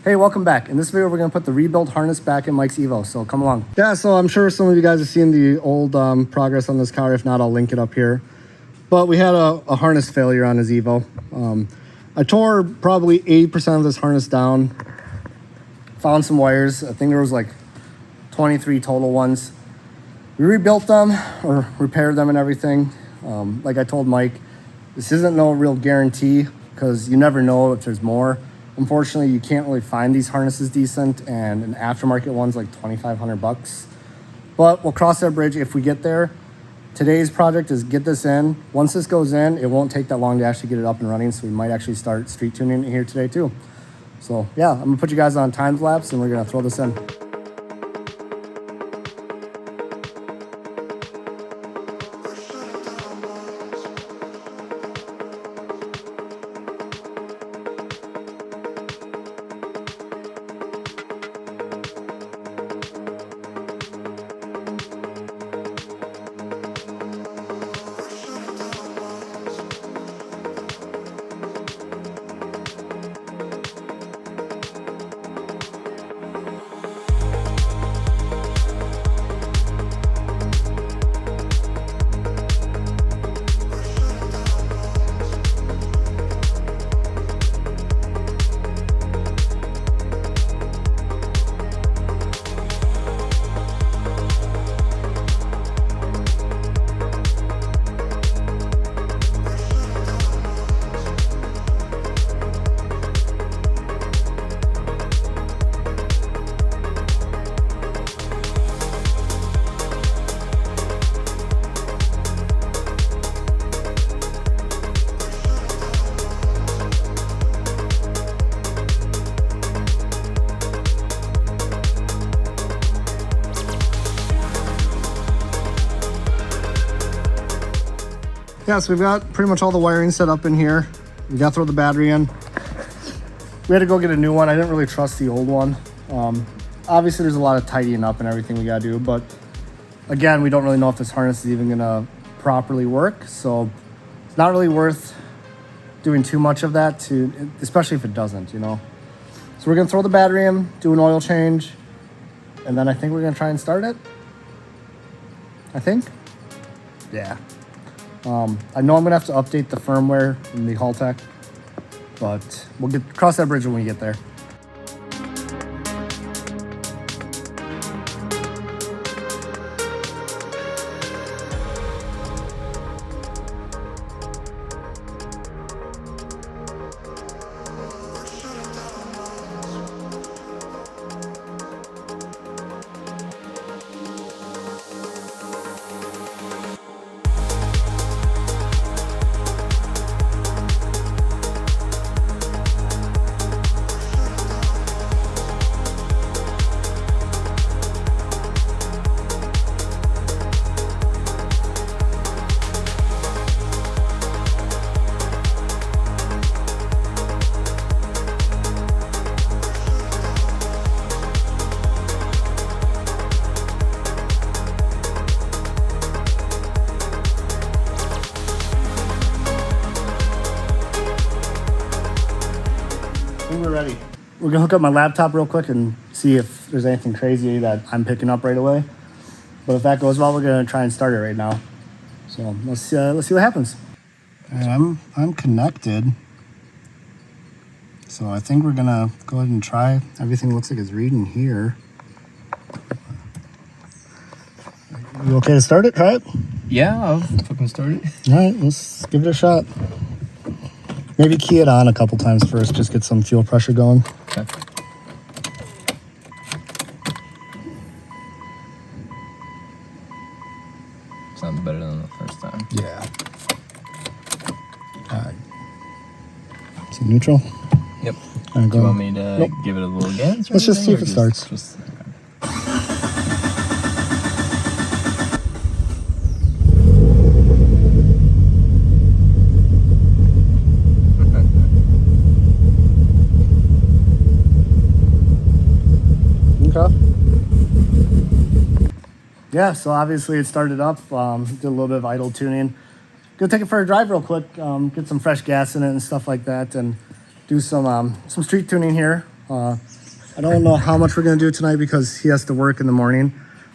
Hey, welcome back. In this video, we're going to put the rebuilt harness back in Mike's Evo, so come along. Yeah, so I'm sure some of you guys have seen the old progress on this car. If not, I'll link it up here. But we had a harness failure on his Evo. I tore probably 80% of this harness down. Found some wires. I think there was like 23 total ones. We rebuilt them or repaired them and everything. Like I told Mike, this isn't no real guarantee because you never know if there's more. Unfortunately, you can't really find these harnesses decent, and an aftermarket one's like $2,500. But we'll cross that bridge if we get there. Today's project is get this in. Once this goes in, it won't take that long to actually get it up and running, so we might actually start street tuning it here today too. So yeah, I'm gonna put you guys on time lapse and we're gonna throw this in. Yeah, so we've got pretty much all the wiring set up in here. We got to throw the battery in. We had to go get a new one. I didn't really trust the old one. Obviously, there's a lot of tidying up and everything we got to do, but again, we don't really know if this harness is even going to properly work, so it's not really worth doing too much of that, especially if it doesn't, you know. So we're going to throw the battery in, do an oil change, and then I think we're going to try and start it. I think. Yeah. I know I'm gonna have to update the firmware in the haltech, but we'll cross that bridge when we get there. We're ready. We're gonna hook up my laptop real quick and see if there's anything crazy that I'm picking up right away. But if that goes well, we're gonna try and start it right now. So let's see what happens. And I'm connected. So I think we're gonna go ahead and try. Everything looks like it's reading here. You okay to start it? Try it? Yeah, I'll fucking start it. All right, let's give it a shot. Maybe key it on a couple times first, just get some fuel pressure going. Okay. Sounds better than the first time. Yeah. All right. Is it neutral? Yep. Do you want me to give it a little gas? Let's just see if it starts. Okay. Yeah, so obviously it started up, did a little bit of idle tuning. Gonna take it for a drive real quick, get some fresh gas in it and stuff like that, and do some street tuning here. I don't know how much we're gonna do tonight because he has to work in the morning,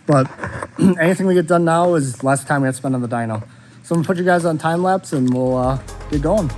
but anything we get done now is less time we have to spend on the dyno. So I'm gonna put you guys on time lapse and we'll get going.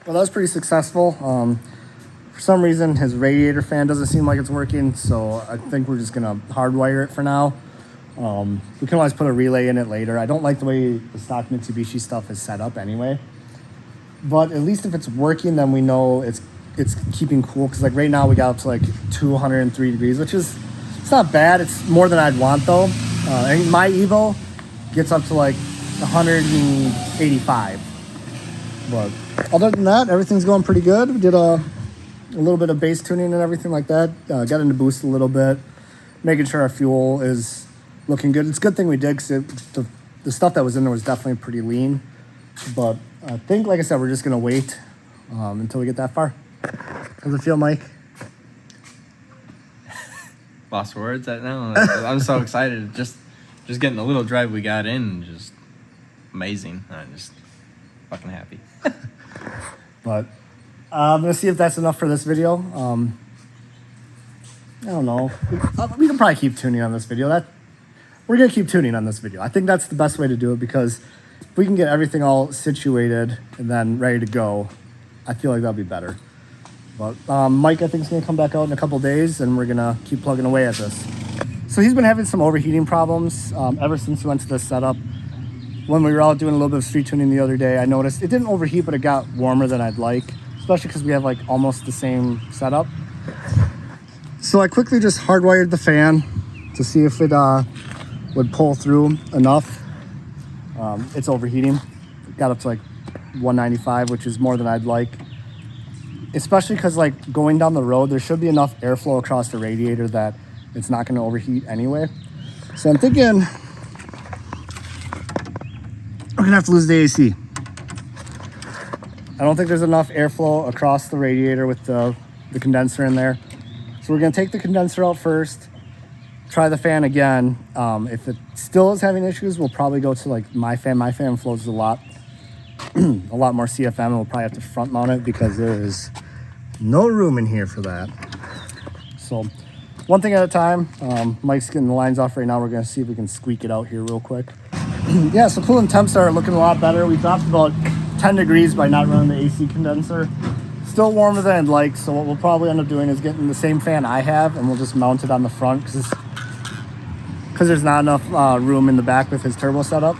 Well, that was pretty successful. For some reason, his radiator fan doesn't seem like it's working, so I think we're just gonna hardwire it for now. We can always put a relay in it later. I don't like the way the stock Mitsubishi stuff is set up anyway. But at least if it's working, then we know it's keeping cool. Because like right now we got up to like 203 degrees, which is, it's not bad. It's more than I'd want though. And my Evo gets up to like 185. But other than that, everything's going pretty good. We did a little bit of base tuning and everything like that. Got into boost a little bit, making sure our fuel is looking good. It's a good thing we did because the stuff that was in there was definitely pretty lean. But I think, like I said, we're just going to wait until we get that far. How's it feel, Mike? Lost words right now. I'm so excited. Just getting the little drive we got in, just amazing. I'm just fucking happy. But I'm going to see if that's enough for this video. I don't know. We can probably keep tuning on this video. We're going to keep tuning on this video. I think that's the best way to do it because if we can get everything all situated and then ready to go, I feel like that'll be better. But Mike, I think, is going to come back out in a couple days and we're going to keep plugging away at this. So he's been having some overheating problems ever since we went to this setup. When we were out doing a little bit of street tuning the other day, I noticed it didn't overheat, but it got warmer than I'd like, especially because we have like almost the same setup. So I quickly just hardwired the fan to see if it would pull through enough. It's overheating. It got up to like 195, which is more than I'd like. Especially because like going down the road, there should be enough airflow across the radiator that it's not going to overheat anyway. So I'm thinking we're gonna have to lose the AC. I don't think there's enough airflow across the radiator with the condenser in there. So we're gonna take the condenser out first, try the fan again. If it still is having issues, we'll probably go to like my fan. My fan flows a lot more CFM, and we'll probably have to front mount it because there is no room in here for that. So one thing at a time. Mike's getting the lines off right now. We're gonna see if we can squeak it out here real quick. Yeah, so coolant temps are looking a lot better. We dropped about 10 degrees by not running the AC condenser. Still warmer than I'd like, so what we'll probably end up doing is getting the same fan I have, and we'll just mount it on the front because there's not enough room in the back with his turbo setup.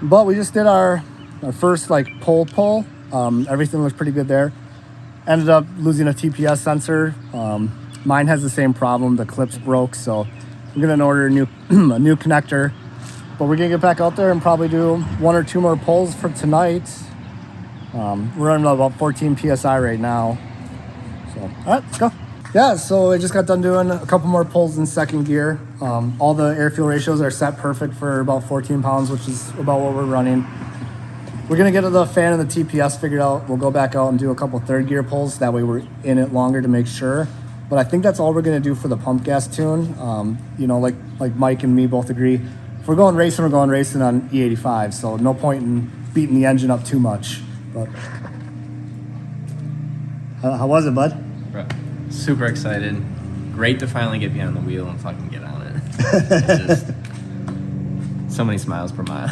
But we just did our first like pull. Everything looks pretty good there. Ended up losing a TPS sensor. Mine has the same problem. The clips broke, so I'm gonna order a new connector. But we're gonna get back out there and probably do 1 or 2 more pulls for tonight. We're running about 14 PSI right now. So, all right, let's go. Yeah, so I just got done doing a couple more pulls in second gear. All the air-fuel ratios are set perfect for about 14 pounds, which is about what we're running. We're gonna get the fan and the TPS figured out. We'll go back out and do a couple third gear pulls. That way we're in it longer to make sure. But I think that's all we're gonna do for the pump gas tune. You know, like Mike and me both agree, if we're going racing on E85, so no point in beating the engine up too much. But how was it, bud? Bro, super excited. Great to finally get behind the wheel and fucking get on it. Just so many smiles per mile.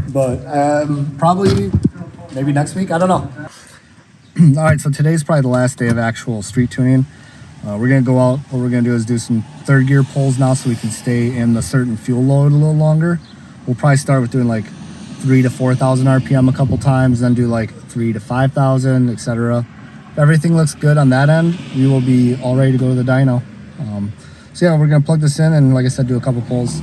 But probably maybe next week, I don't know. All right, so today's probably the last day of actual street tuning. We're gonna go out. What we're gonna do is do some third gear pulls now so we can stay in the certain fuel load a little longer. We'll probably start with doing like 3,000 to 4,000 RPM a couple times, then do like 3,000 to 5,000, etc. If everything looks good on that end, we will be all ready to go to the dyno. So yeah, we're gonna plug this in and, like I said, do a couple pulls.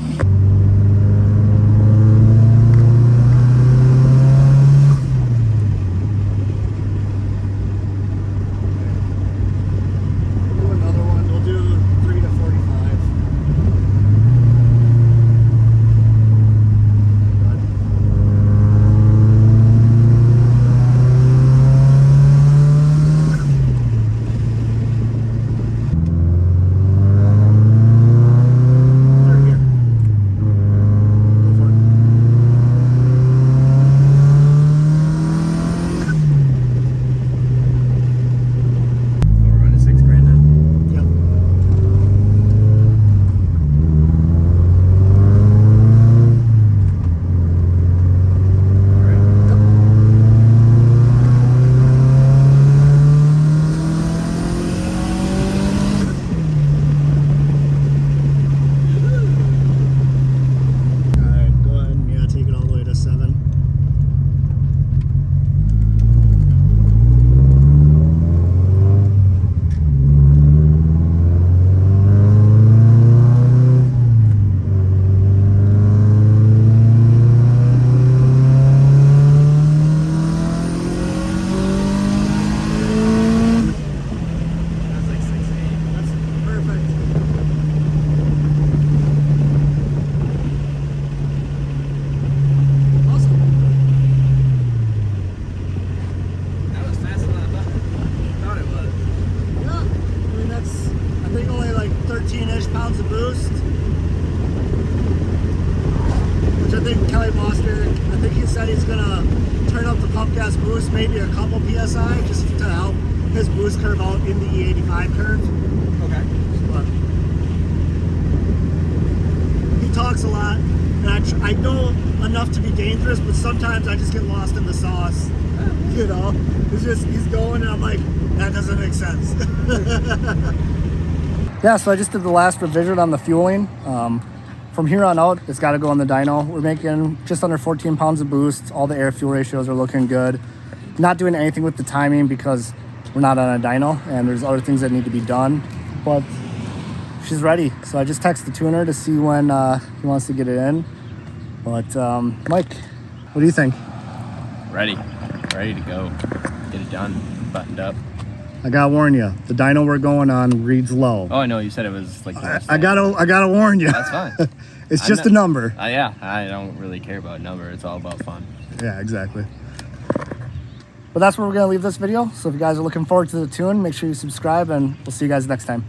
think Kelly Foster, I think he said he's gonna turn up the pump gas boost maybe a couple PSI just to help his boost curve out in the E85 curve. Okay. But he talks a lot, and I know enough to be dangerous, but sometimes I just get lost in the sauce. You know, it's just, he's going and I'm like, that doesn't make sense. Yeah, so I just did the last revision on the fueling. From here on out, it's got to go on the dyno. We're making just under 14 pounds of boost. All the air fuel ratios are looking good. Not doing anything with the timing because we're not on a dyno and there's other things that need to be done. But she's ready. So I just texted the tuner to see when he wants to get it in. But Mike, what do you think? Ready to go. Get it done, buttoned up. I gotta warn you, the dyno we're going on reads low. Oh, I know. You said it was like. I gotta warn you. That's fine. It's just a number. Yeah, I don't really care about number. It's all about fun. Yeah, exactly. But that's where we're gonna leave this video. So if you guys are looking forward to the tune, make sure you subscribe, and we'll see you guys next time.